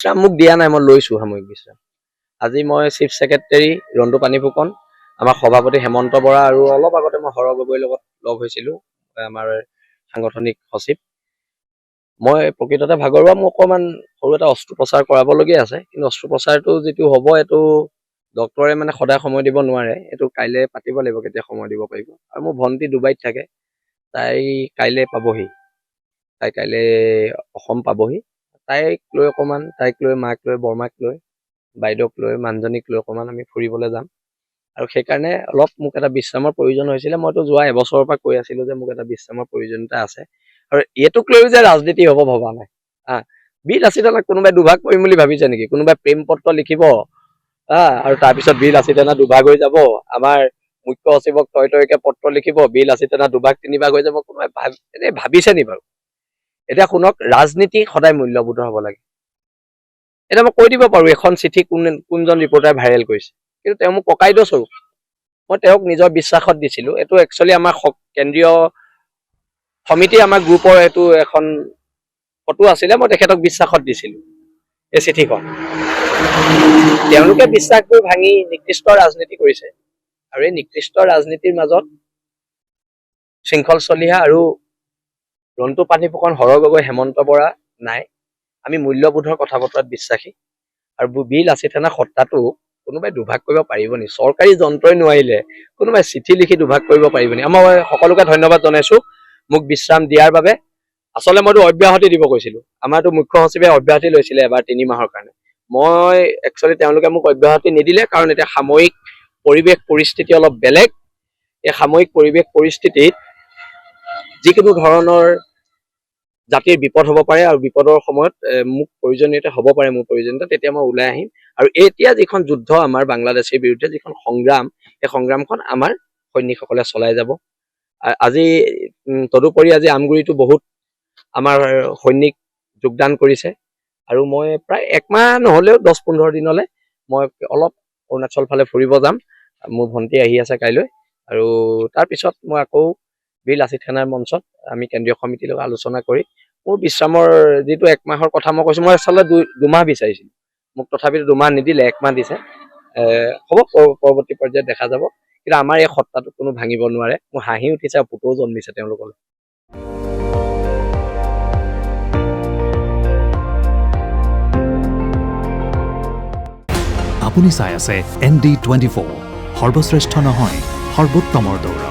বিশ্ৰাম মোক দিয়া নাই, মই লৈছোঁ সাময়িক বিশ্ৰাম। আজি মই চিফ ছেক্ৰেটাৰী ৰণ্টু পানীফুকন, আমাৰ সভাপতি হেমন্ত বৰা আৰু অলপ আগতে মই হৰ গগৈৰ লগত লগ হৈছিলোঁ, আমাৰ সাংগঠনিক সচিব। মই প্ৰকৃততে ভাগৰুৱা, মোৰ অকণমান সৰু এটা অস্ত্ৰোপচাৰ কৰাবলগীয়া আছে, কিন্তু অস্ত্ৰোপচাৰটো যিটো হ'ব এইটো ডক্তৰে মানে সদায় সময় দিব নোৱাৰে, এইটো কাইলৈ পাতিব লাগিব কেতিয়া সময় দিব পাৰিব। আৰু মোৰ ভণ্টি ডুবাইত থাকে, তাই কাইলৈ পাবহি, তাই কাইলৈ অসম পাবহি। তাইক লৈ অকণমান, তাইক লৈ মাক লৈ বৰমাক লৈ বাইদেউক লৈ মানুহজনীক লৈ অকণমান আমি ফুৰিবলৈ যাম। আৰু সেইকাৰণে অলপ মোক এটা বিশ্ৰামৰ প্ৰয়োজন হৈছিলে। মইতো যোৱা এবছৰৰ পৰা কৈ আছিলোঁ যে মোক এটা বিশ্ৰামৰ প্ৰয়োজনীয়তা আছে, আৰু এইটোক লৈও যে ৰাজনীতি হ'ব ভবা নাই। বীৰ লাচিত কোনোবাই দুভাগ কৰিম বুলি ভাবিছে নেকি? কোনোবাই প্ৰেম পত্ৰ লিখিব আৰু তাৰপিছত বীৰ লাচিত দুভাগ হৈ যাব। আমাৰ মুখ্য সচিবক তয়কে পত্ৰ লিখিব, বীৰ লাচিত দুভাগ তিনিভাগ হৈ যাব। কোনোবাই এনেই ভাবিছে নি বাৰু? এতিয়া শুনক, ৰাজনীতি সদায় মূল্যবোধৰ হ'ব লাগে। এতিয়া মই কৈ দিব পাৰোঁ এখন চিঠি কোনজন ৰিপৰ্টাৰে ভাইৰেল কৰিছে, কিন্তু তেওঁ মোক ককাইদেউ স্বৰূপ, মই তেওঁক নিজৰ বিশ্বাসত দিছিলোঁ। এইটো একচুৱেলি আমাৰ কেন্দ্ৰীয় সমিতি, আমাৰ গ্ৰুপৰ এইটো এখন ফটো আছিলে, মই তেখেতক বিশ্বাসত দিছিলোঁ এই চিঠিখন। তেওঁলোকে বিশ্বাসবোৰ ভাঙি নিকৃষ্ট ৰাজনীতি কৰিছে, আৰু এই নিকৃষ্ট ৰাজনীতিৰ মাজত শৃংখল চলিহা আৰু ৰণ্টু পানীফুকন, হৰ গগৈ, হেমন্ত বৰা নাই। আমি মূল্যবোধৰ কথা বতৰাত বিশ্বাসী, আৰু বীৰ লাচিত সত্তাটো কোনোবাই দুভাগ কৰিব পাৰিব নি? চৰকাৰী যন্ত্ৰই নোৱাৰিলে কোনোবাই চিঠি লিখি দুভাগ কৰিব পাৰিব নি? মই সকলোকে ধন্যবাদ জনাইছোঁ মোক বিশ্ৰাম দিয়াৰ বাবে। আচলতে মইতো অব্যাহতি দিব কৈছিলোঁ, আমাৰতো মুখ্য সচিবে অব্যাহতি লৈছিলে এবাৰ 3 মাহৰ কাৰণে। মই একচুৱেলি তেওঁলোকে মোক অব্যাহতি নিদিলে, কাৰণ এতিয়া সাময়িক পৰিৱেশ পৰিস্থিতি অলপ বেলেগ। এই সাময়িক পৰিৱেশ পৰিস্থিতিত যিকোনো ধৰণৰ জাতিৰ বিপদ হ'ব পাৰে, আৰু বিপদৰ সময়ত মোক প্ৰয়োজনীয়তা হ'ব পাৰে, মোৰ প্ৰয়োজনীয়তা, তেতিয়া মই ওলাই আহিম। আৰু এতিয়া যিখন যুদ্ধ আমাৰ বাংলাদেশৰ বিৰুদ্ধে যিখন সংগ্ৰাম, সেই সংগ্ৰামখন আমাৰ সৈনিকসকলে চলাই যাব। আজি তদুপৰি আজি আমগুৰিতো বহুত আমাৰ সৈনিক যোগদান কৰিছে, আৰু মই প্ৰায় 1 মাহ নহ'লেও 10-15 দিনলৈ মই অলপ অৰুণাচল ফালে ফুৰিব যাম। মোৰ ভণ্টি আহি আছে কাইলৈ, আৰু তাৰপিছত মই আকৌ বীৰ লাচিত সেনাৰ মঞ্চত আমি কেন্দ্ৰীয় সমিতিৰ লগত আলোচনা কৰি মোৰ বিশ্ৰামৰ যিটো 1 মাহৰ কথা মই কৈছোঁ, মই আচলতে 2 মাহ বিচাৰিছিলোঁ, মোক তথাপিতো 2 মাহ নিদিলে, 1 মাহ দিছে। হ'ব, পৰৱৰ্তী পৰ্যায়ত দেখা যাব, কিন্তু আমাৰ এই সত্তাটো কোনো ভাঙিব নোৱাৰে। মোৰ হাঁহি উঠিছে আৰু পুতৌ জন্মিছে তেওঁলোকলৈ। আপুনি চাই আছে ND24, সৰ্বশ্ৰেষ্ঠ নহয়, সৰ্বোত্তমৰ দৌৰ।